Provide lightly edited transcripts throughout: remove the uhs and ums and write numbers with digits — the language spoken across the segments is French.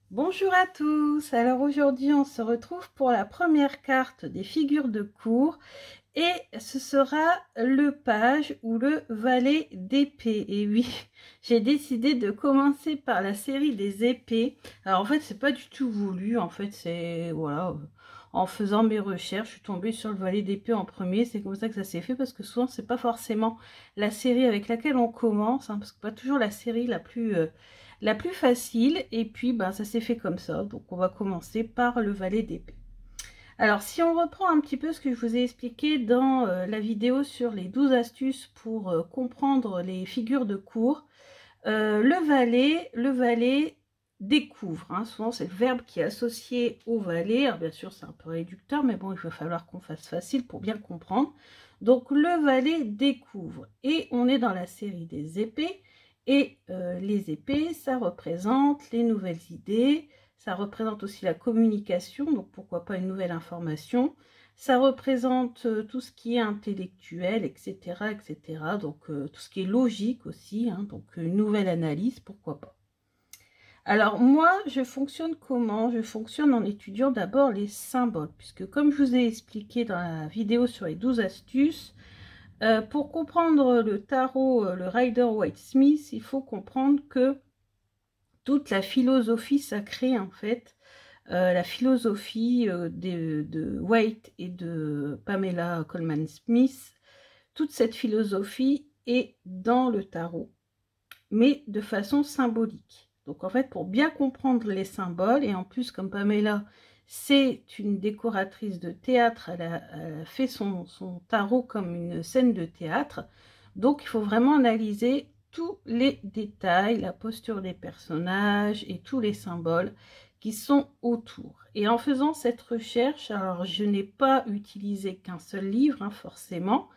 Bonjour à tous, alors aujourd'hui on se retrouve pour la première carte des figures de cour et ce sera le page ou le valet d'épée. Et oui, j'ai décidé de commencer par la série des épées. Alors en fait c'est pas du tout voulu, en fait c'est voilà, en faisant mes recherches je suis tombée sur le valet d'épée en premier, c'est comme ça que ça s'est fait parce que souvent c'est pas forcément la série avec laquelle on commence, parce que pas toujours la série la plus facile, et puis ben, ça s'est fait comme ça, donc on va commencer par le valet d'épée. Alors si on reprend un petit peu ce que je vous ai expliqué dans la vidéo sur les 12 astuces pour comprendre les figures de cour, le valet découvre, souvent c'est le verbe qui est associé au valet. Alors bien sûr c'est un peu réducteur, mais bon il va falloir qu'on fasse facile pour bien comprendre. Donc le valet découvre, et on est dans la série des épées, et les épées ça représente les nouvelles idées, ça représente aussi la communication, donc pourquoi pas une nouvelle information, ça représente tout ce qui est intellectuel, etc. etc. Donc tout ce qui est logique aussi, donc une nouvelle analyse, pourquoi pas. Alors moi, je fonctionne comment? Je fonctionne en étudiant d'abord les symboles, puisque comme je vous ai expliqué dans la vidéo sur les 12 astuces, pour comprendre le tarot, le Rider-Waite-Smith, il faut comprendre que toute la philosophie sacrée, en fait, la philosophie de Waite et de Pamela Coleman Smith, toute cette philosophie est dans le tarot, mais de façon symbolique. Donc en fait, pour bien comprendre les symboles, et en plus comme Pamela, c'est une décoratrice de théâtre, elle a fait son tarot comme une scène de théâtre, donc il faut vraiment analyser tous les détails, la posture des personnages et tous les symboles qui sont autour. Et en faisant cette recherche, alors je n'ai pas utilisé qu'un seul livre, forcément.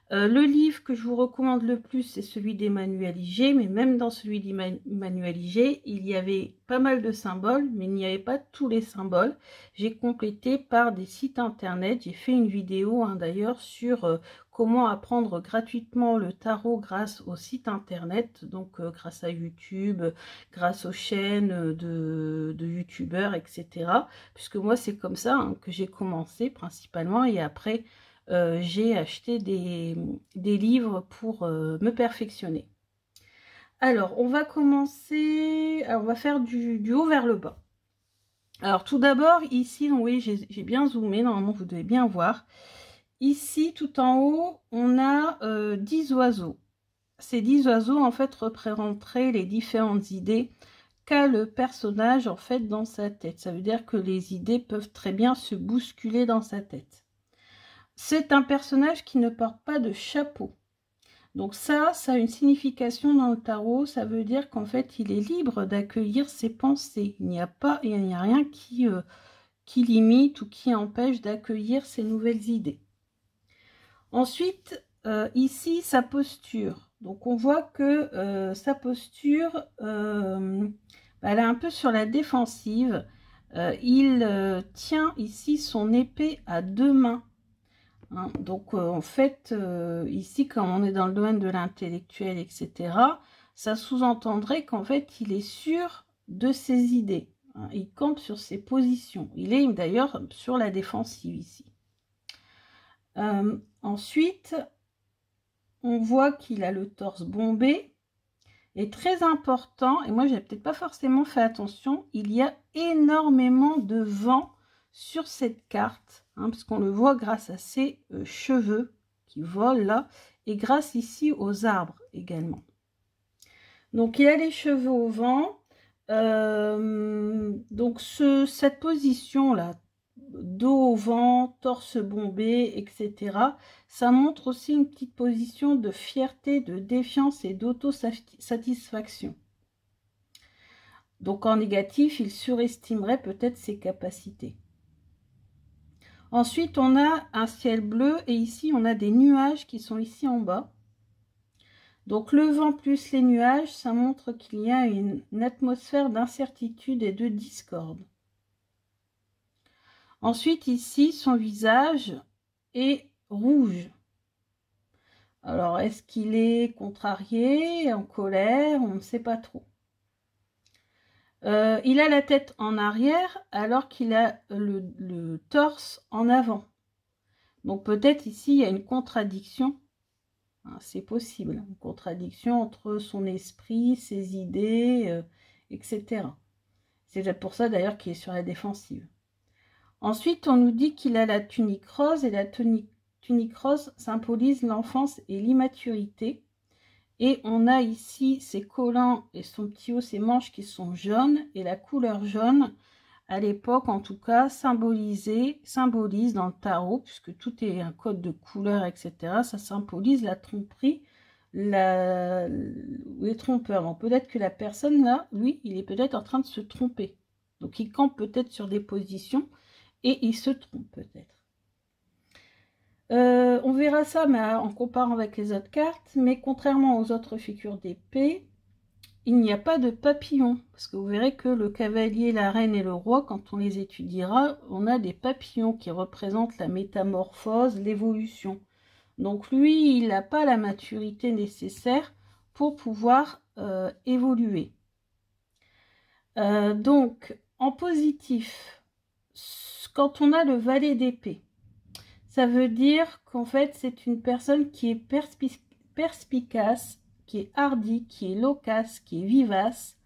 Le livre que je vous recommande le plus, c'est celui d'Emmanuel Iger, mais même dans celui d'Emmanuel Iger, il y avait pas mal de symboles, mais il n'y avait pas tous les symboles. J'ai complété par des sites internet, j'ai fait une vidéo d'ailleurs sur comment apprendre gratuitement le tarot grâce au site internet, donc grâce à YouTube, grâce aux chaînes de youtubeurs, etc. Puisque moi c'est comme ça que j'ai commencé principalement, et après j'ai acheté des livres pour me perfectionner. Alors, on va commencer, alors, on va faire du haut vers le bas. Alors, tout d'abord, ici, donc, oui, j'ai bien zoomé, normalement, vous devez bien voir. Ici, tout en haut, on a 10 oiseaux. Ces 10 oiseaux, en fait, représenteraient les différentes idées qu'a le personnage, en fait, dans sa tête. Ça veut dire que les idées peuvent très bien se bousculer dans sa tête. C'est un personnage qui ne porte pas de chapeau. Donc ça a une signification dans le tarot. Ça veut dire qu'en fait, il est libre d'accueillir ses pensées. Il n'y a rien qui limite ou qui empêche d'accueillir ses nouvelles idées. Ensuite, ici, sa posture. Donc on voit que sa posture, elle est un peu sur la défensive. Il tient ici son épée à deux mains. Donc en fait ici, quand on est dans le domaine de l'intellectuel, etc., ça sous-entendrait qu'en fait il est sûr de ses idées, il campe sur ses positions, il est d'ailleurs sur la défensive ici. Ensuite on voit qu'il a le torse bombé, et très important, et moi j'ai peut-être pas forcément fait attention, il y a énormément de vent sur cette carte, parce qu'on le voit grâce à ses cheveux qui volent là, et grâce ici aux arbres également. Donc il a les cheveux au vent, donc cette position là, dos au vent, torse bombé, etc. Ça montre aussi une petite position de fierté, de défiance et d'autosatisfaction. Donc en négatif, il surestimerait peut-être ses capacités. Ensuite, on a un ciel bleu, et ici on a des nuages qui sont ici en bas. Donc le vent plus les nuages, ça montre qu'il y a une atmosphère d'incertitude et de discorde. Ensuite, ici, son visage est rouge. Alors, est-ce qu'il est contrarié, en colère? On ne sait pas trop. Il a la tête en arrière alors qu'il a le torse en avant. Donc peut-être ici, il y a une contradiction. C'est possible, une contradiction entre son esprit, ses idées, etc. C'est peut-être pour ça d'ailleurs qu'il est sur la défensive. Ensuite, on nous dit qu'il a la tunique rose et la tunique rose symbolise l'enfance et l'immaturité. Et on a ici ses collants et son petit haut, ses manches qui sont jaunes. Et la couleur jaune, à l'époque en tout cas, symbolise dans le tarot, puisque tout est un code de couleurs, etc. Ça symbolise la tromperie, les trompeurs. Donc peut-être que la personne là, lui, il est peut-être en train de se tromper. Donc il campe peut-être sur des positions et il se trompe peut-être. On verra ça mais en comparant avec les autres cartes, mais contrairement aux autres figures d'épée, il n'y a pas de papillon, parce que vous verrez que le cavalier, la reine et le roi, quand on les étudiera, on a des papillons qui représentent la métamorphose, l'évolution. Donc lui, il n'a pas la maturité nécessaire pour pouvoir évoluer. Donc, en positif, quand on a le valet d'épée, ça veut dire qu'en fait, c'est une personne qui est perspicace, qui est hardie, qui est loquace, qui est vivace,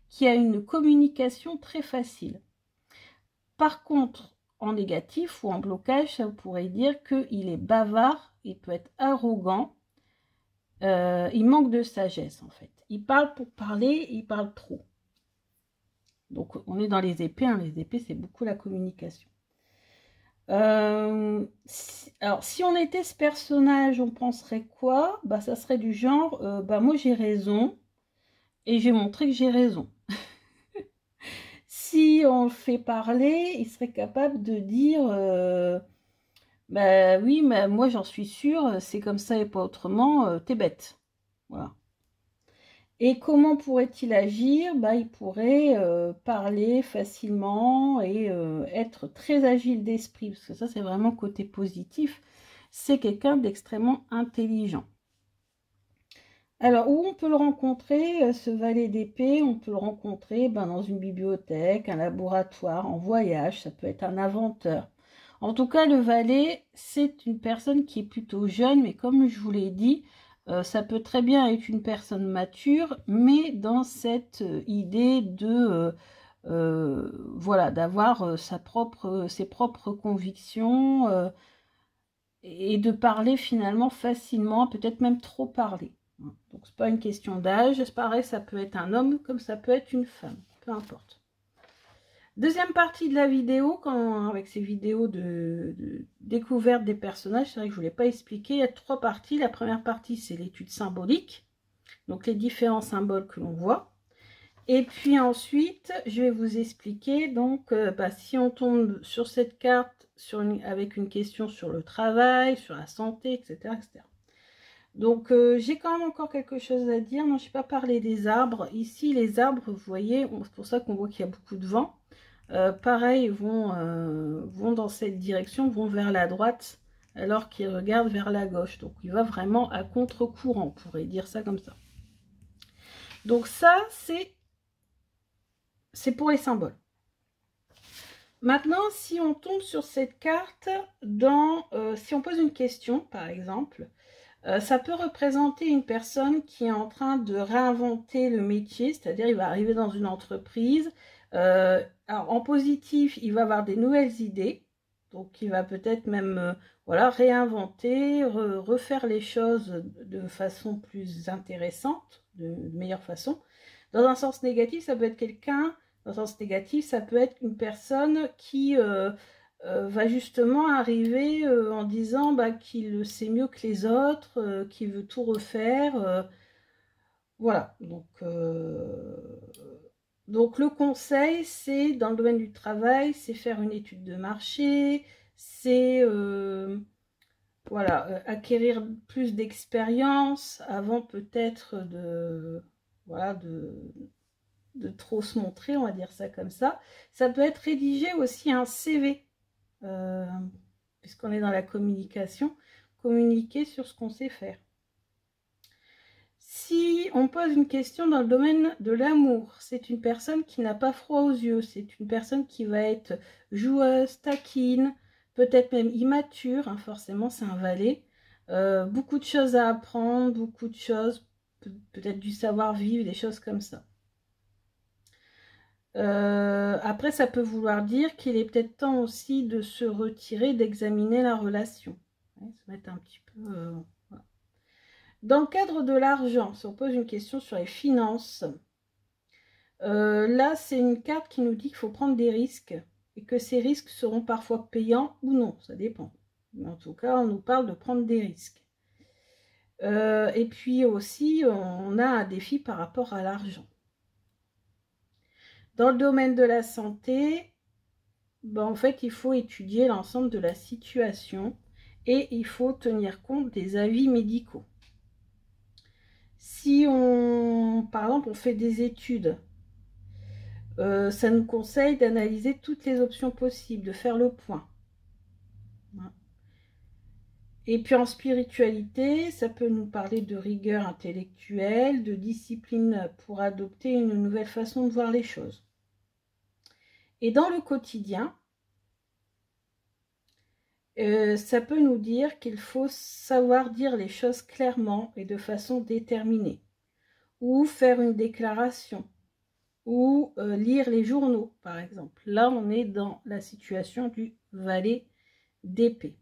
qui a une communication très facile. Par contre, en négatif ou en blocage, ça pourrait dire qu'il est bavard, il peut être arrogant, il manque de sagesse en fait. Il parle pour parler, il parle trop. Donc on est dans les épées, hein. Les épées c'est beaucoup la communication. Alors si on était ce personnage, on penserait quoi? Bah ça serait du genre, bah moi j'ai raison et j'ai montré que j'ai raison. Si on le fait parler, il serait capable de dire bah oui, mais moi j'en suis sûre, c'est comme ça et pas autrement, t'es bête. Voilà. Et comment pourrait-il agir? Bah, il pourrait parler facilement et être très agile d'esprit, parce que ça c'est vraiment côté positif. C'est quelqu'un d'extrêmement intelligent. Alors, où on peut le rencontrer, ce valet d'épée? On peut le rencontrer dans une bibliothèque, un laboratoire, en voyage, ça peut être un inventeur. En tout cas, le valet, c'est une personne qui est plutôt jeune, mais comme je vous l'ai dit, ça peut très bien être une personne mature, mais dans cette idée de voilà, d'avoir ses propres convictions et de parler finalement facilement, peut-être même trop parler. Donc c'est pas une question d'âge, c'est pareil, ça peut être un homme comme ça peut être une femme, peu importe. Deuxième partie de la vidéo, avec ces vidéos de découverte des personnages, c'est vrai que je ne voulais pas expliquer, il y a 3 parties. La première partie c'est l'étude symbolique, donc les différents symboles que l'on voit. Et puis ensuite, je vais vous expliquer, donc si on tombe sur cette carte avec une question sur le travail, sur la santé, etc. etc. Donc, j'ai quand même encore quelque chose à dire. Non, je n'ai pas parlé des arbres. Ici, les arbres, vous voyez, c'est pour ça qu'on voit qu'il y a beaucoup de vent. Pareil, vont dans cette direction, vont vers la droite, alors qu'ils regardent vers la gauche. Donc, il va vraiment à contre-courant, on pourrait dire ça comme ça. Donc, ça, c'est pour les symboles. Maintenant, si on tombe sur cette carte, si on pose une question, par exemple, ça peut représenter une personne qui est en train de réinventer le métier, c'est-à-dire il va arriver dans une entreprise. Alors en positif, il va avoir des nouvelles idées, donc il va peut-être même voilà, réinventer, refaire les choses de façon plus intéressante, de meilleure façon. Dans un sens négatif, ça peut être quelqu'un, dans un sens négatif, ça peut être une personne qui va justement arriver en disant qu'il sait mieux que les autres, qu'il veut tout refaire. Voilà, donc le conseil, c'est dans le domaine du travail, c'est faire une étude de marché, c'est voilà, acquérir plus d'expérience avant peut-être voilà, de trop se montrer, on va dire ça comme ça. Ça peut être rédiger aussi un CV. Puisqu'on est dans la communication, communiquer sur ce qu'on sait faire. Si on pose une question dans le domaine de l'amour, c'est une personne qui n'a pas froid aux yeux, c'est une personne qui va être joueuse, taquine, peut-être même immature, hein, forcément c'est un valet. Beaucoup de choses à apprendre, beaucoup de choses, peut-être du savoir-vivre, des choses comme ça. Après, ça peut vouloir dire qu'il est peut-être temps aussi de se retirer, d'examiner la relation. Ouais, se mettre un petit peu... voilà. Dans le cadre de l'argent, si on pose une question sur les finances, là, c'est une carte qui nous dit qu'il faut prendre des risques et que ces risques seront parfois payants ou non, ça dépend. Mais en tout cas, on nous parle de prendre des risques. Et puis aussi, on a un défi par rapport à l'argent. Dans le domaine de la santé, ben, en fait, il faut étudier l'ensemble de la situation et il faut tenir compte des avis médicaux. Si par exemple, on fait des études, ça nous conseille d'analyser toutes les options possibles, de faire le point. Et puis en spiritualité, ça peut nous parler de rigueur intellectuelle, de discipline pour adopter une nouvelle façon de voir les choses. Et dans le quotidien, ça peut nous dire qu'il faut savoir dire les choses clairement et de façon déterminée, ou faire une déclaration, ou lire les journaux, par exemple. Là, on est dans la situation du valet d'épée.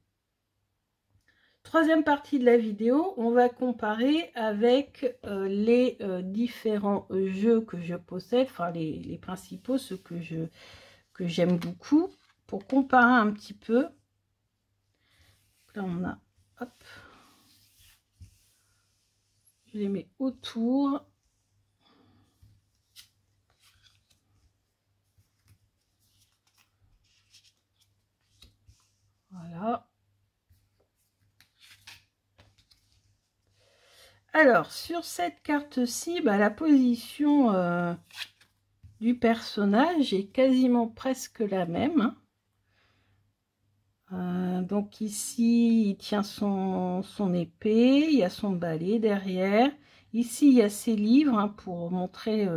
Troisième partie de la vidéo, on va comparer avec les différents jeux que je possède, enfin les principaux, ceux que j'aime beaucoup, pour comparer un petit peu. Là, on a, hop, je les mets autour. Voilà. Alors, sur cette carte-ci, bah, la position du personnage est quasiment presque la même. Donc ici, il tient son épée, il y a son balai derrière. Ici, il y a ses livres hein, pour montrer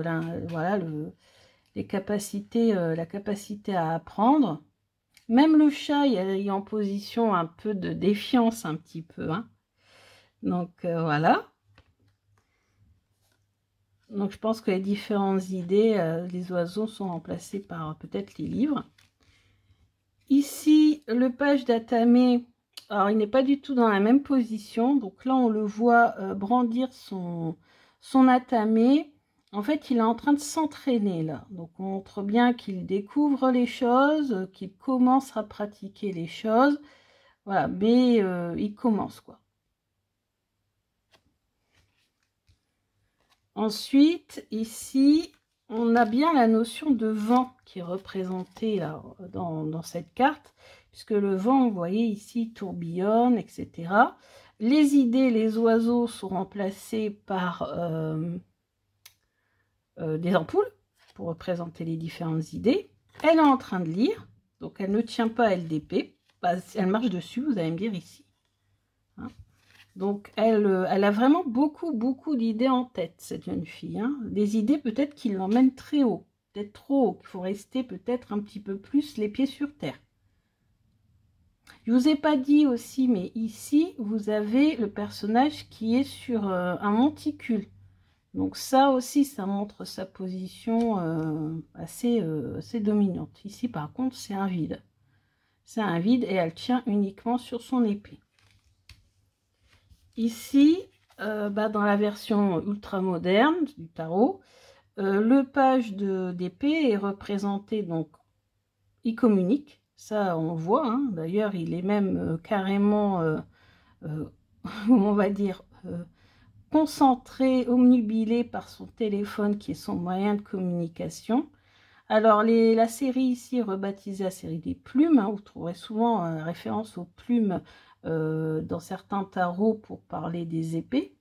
voilà, les capacités, la capacité à apprendre. Même le chat, il est en position un peu de défiance, un petit peu. Hein. Donc voilà. Donc je pense que les différentes idées, les oiseaux sont remplacés par peut-être les livres. Ici, le page d'Atame, alors il n'est pas du tout dans la même position. Donc là, on le voit brandir son Atame. En fait, il est en train de s'entraîner là. Donc on montre bien qu'il découvre les choses, qu'il commence à pratiquer les choses. Voilà, mais il commence quoi. Ensuite, ici, on a bien la notion de vent qui est représentée là, dans cette carte, puisque le vent, vous voyez ici, tourbillonne, etc. Les idées, les oiseaux sont remplacés par des ampoules pour représenter les différentes idées. Elle est en train de lire, donc elle ne tient pas LDP, bah, elle marche dessus, vous allez me dire ici. Hein. Donc, elle a vraiment beaucoup d'idées en tête, cette jeune fille. Hein. Des idées peut-être qui l'emmènent très haut, peut-être trop haut, qu'il faut rester peut-être un petit peu plus les pieds sur terre. Je ne vous ai pas dit aussi, mais ici, vous avez le personnage qui est sur un monticule. Donc ça aussi, ça montre sa position assez dominante. Ici, par contre, c'est un vide. C'est un vide et elle tient uniquement sur son épée. Ici, dans la version ultra moderne du tarot, le page d'épée est représenté, donc il communique, ça on voit, hein. D'ailleurs il est même carrément, on va dire, concentré, omnubilé par son téléphone qui est son moyen de communication. Alors la série ici rebaptisée la série des plumes, hein, vous trouverez souvent référence aux plumes dans certains tarots pour parler des épées,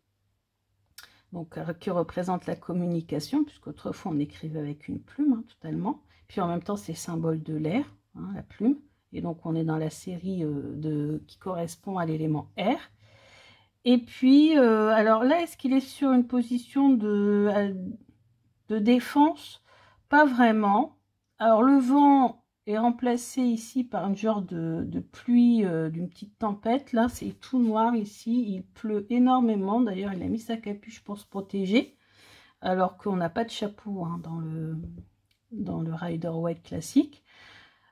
donc qui représente la communication, puisqu'autrefois on écrivait avec une plume, hein, totalement. Puis en même temps, c'est symbole de l'air, hein, la plume. Et donc on est dans la série qui correspond à l'élément air. Et puis, alors là, est-ce qu'il est sur une position de défense? Pas vraiment. Alors, le vent est remplacé ici par une genre de pluie, d'une petite tempête. Là, c'est tout noir ici. Il pleut énormément. D'ailleurs, il a mis sa capuche pour se protéger. Alors qu'on n'a pas de chapeau hein, dans le Rider Waite classique.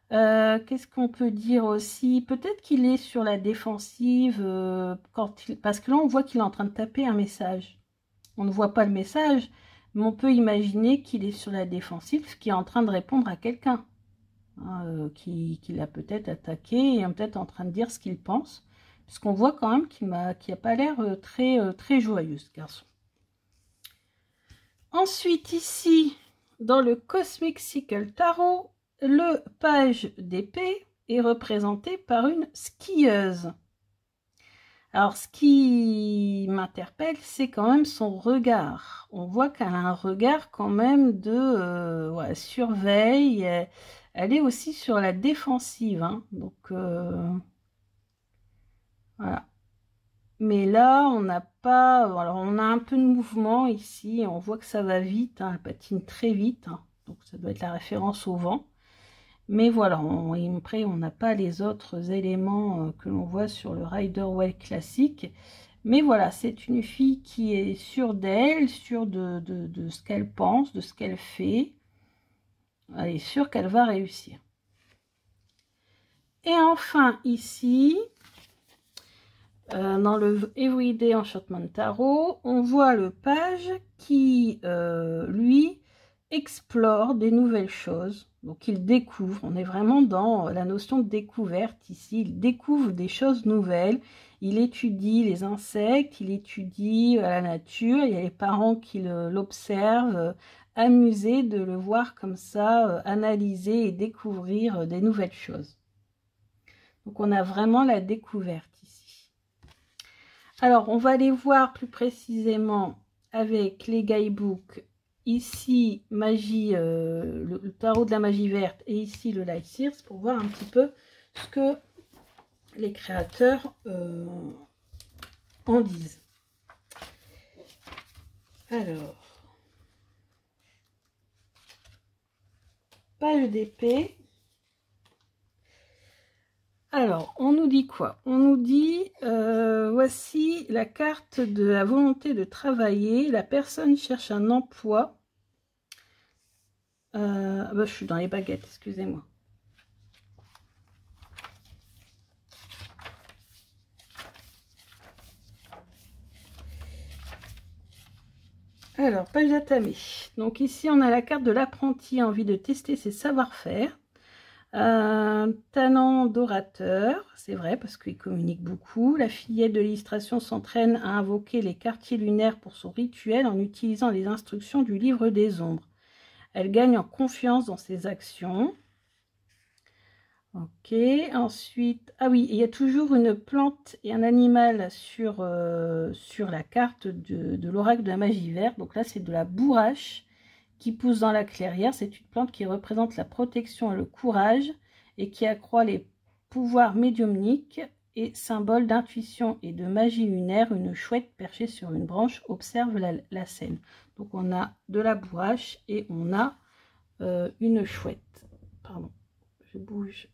Qu'est-ce qu'on peut dire aussi? Peut-être qu'il est sur la défensive parce que là on voit qu'il est en train de taper un message. On ne voit pas le message, mais on peut imaginer qu'il est sur la défensive, qu'il est en train de répondre à quelqu'un hein, qui l'a peut-être attaqué et est peut-être en train de dire ce qu'il pense. Puisqu'on voit quand même qu'il n'a pas l'air très joyeux ce garçon. Ensuite ici, dans le Cosmic Sickle Tarot, le page d'épée est représenté par une skieuse. Alors, ce qui m'interpelle, c'est quand même son regard. On voit qu'elle a un regard quand même de ouais, surveille. Elle est aussi sur la défensive. Hein, donc, voilà. Mais là, on n'a pas... Alors, on a un peu de mouvement ici. On voit que ça va vite. Hein, elle patine très vite. Hein, donc, ça doit être la référence au vent. Mais voilà, après, on n'a pas les autres éléments que l'on voit sur le Rider Waite classique. Mais voilà, c'est une fille qui est sûre d'elle, sûre de ce qu'elle pense, de ce qu'elle fait. Elle est sûre qu'elle va réussir. Et enfin, ici, dans le Everyday Enchantment Tarot, on voit le page qui, lui, explore des nouvelles choses. Donc il découvre, on est vraiment dans la notion de découverte ici, il découvre des choses nouvelles, il étudie les insectes, il étudie la nature, il y a les parents qui l'observent, amusés de le voir comme ça, analyser et découvrir des nouvelles choses. Donc on a vraiment la découverte ici. Alors on va aller voir plus précisément avec les guidebooks. Ici, magie, le tarot de la magie verte et ici le Light Seers pour voir un petit peu ce que les créateurs en disent. Alors, page d'épée. Alors, on nous dit quoi? On nous dit, voici la carte de la volonté de travailler. La personne cherche un emploi. Bah, je suis dans les baguettes, excusez-moi. Alors, page d'atamé. Donc ici, on a la carte de l'apprenti, envie de tester ses savoir-faire. Talent d'orateur, c'est vrai, parce qu'il communique beaucoup. La fillette de l'illustration s'entraîne à invoquer les quartiers lunaires pour son rituel en utilisant les instructions du livre des ombres. Elle gagne en confiance dans ses actions. Ok, ensuite... Ah oui, il y a toujours une plante et un animal sur la carte de l'oracle de la magie verte. Donc là, c'est de la bourrache qui pousse dans la clairière. C'est une plante qui représente la protection et le courage et qui accroît les pouvoirs médiumniques et symbole d'intuition et de magie lunaire. Une chouette perchée sur une branche observe la scène. Donc on a de la bourrache et on a une chouette. Pardon, je bouge.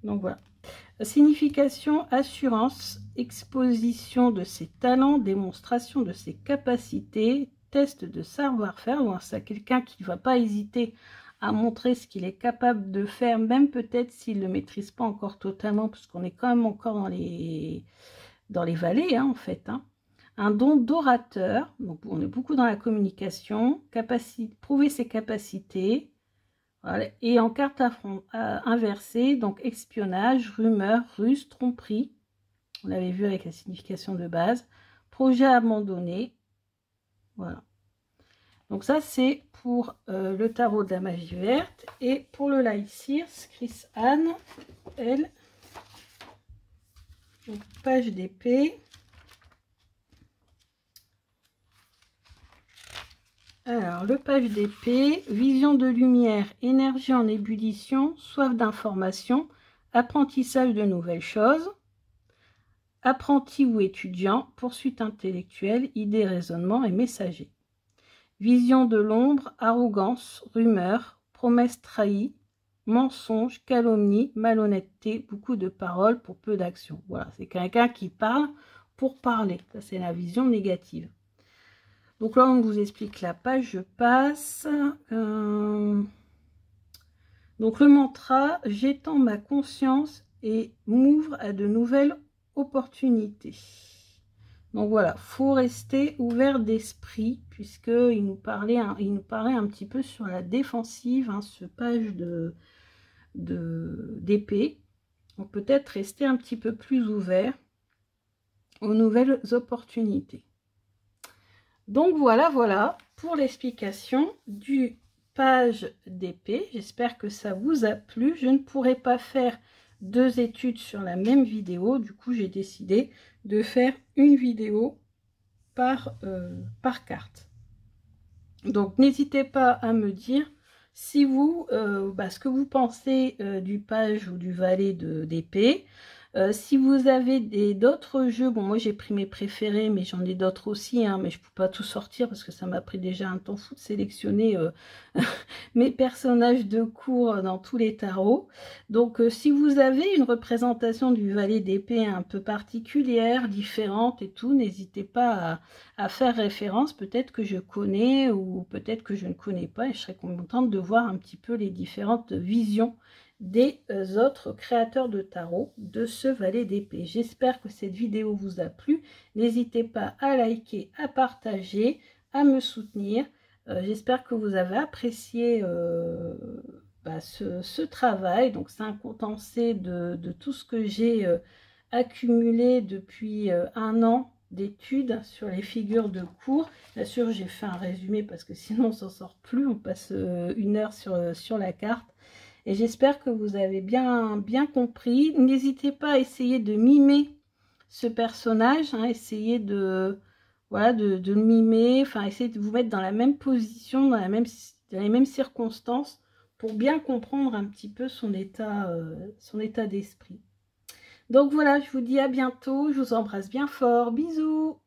Donc voilà. Signification, assurance, exposition de ses talents, démonstration de ses capacités, test de savoir-faire. Donc c'est quelqu'un qui ne va pas hésiter à montrer ce qu'il est capable de faire, même peut-être s'il ne le maîtrise pas encore totalement, parce qu'on est quand même encore dans les vallées, hein, en fait. Hein. Un don d'orateur, donc on est beaucoup dans la communication, prouver ses capacités. Voilà. Et en carte inversée, donc espionnage, rumeur, ruse, tromperie. On l'avait vu avec la signification de base. Projet abandonné. Voilà. Donc ça, c'est pour le tarot de la magie verte. Et pour le Light Seers, Chris Anne, elle, donc, page d'épée. Alors, le page d'épée, vision de lumière, énergie en ébullition, soif d'information, apprentissage de nouvelles choses. apprenti ou étudiant, poursuite intellectuelle, idée, raisonnement et messager. Vision de l'ombre, arrogance, rumeur, promesse trahie, mensonge, calomnie, malhonnêteté, beaucoup de paroles pour peu d'action. Voilà, c'est quelqu'un qui parle pour parler. Ça, c'est la vision négative. Donc là, on vous explique la page, je passe. Donc le mantra, j'étends ma conscience et m'ouvre à de nouvelles opportunités. Donc voilà, faut rester ouvert d'esprit, puisqu'il nous parlait un petit peu sur la défensive, hein, ce page d'épée. Donc peut-être rester un petit peu plus ouvert aux nouvelles opportunités. Donc voilà pour l'explication du page d'épée. J'espère que ça vous a plu. Je ne pourrai pas faire 2 études sur la même vidéo. Du coup, j'ai décidé de faire une vidéo par carte. Donc, n'hésitez pas à me dire si vous, ce que vous pensez du page ou du valet d'épée. Si vous avez d'autres jeux, bon moi j'ai pris mes préférés, mais j'en ai d'autres aussi, hein, mais je ne peux pas tout sortir parce que ça m'a pris déjà un temps fou de sélectionner mes personnages de cours dans tous les tarots. Donc si vous avez une représentation du valet d'épée un peu particulière, différente et tout, n'hésitez pas à faire référence, peut-être que je connais ou peut-être que je ne connais pas, et je serais contente de voir un petit peu les différentes visions des autres créateurs de tarot de ce valet d'épée. J'espère que cette vidéo vous a plu. N'hésitez pas à liker, à partager, à me soutenir. J'espère que vous avez apprécié ce travail. Donc c'est un condensé de tout ce que j'ai accumulé depuis 1 an d'études sur les figures de cours. Bien sûr, j'ai fait un résumé parce que sinon on s'en sort plus. On passe 1 heure sur la carte. Et j'espère que vous avez bien compris. N'hésitez pas à essayer de mimer ce personnage. Hein, essayez de le mimer. Enfin, essayez de vous mettre dans la même position, dans les mêmes circonstances pour bien comprendre un petit peu son état d'esprit. Donc voilà, je vous dis à bientôt. Je vous embrasse bien fort. Bisous!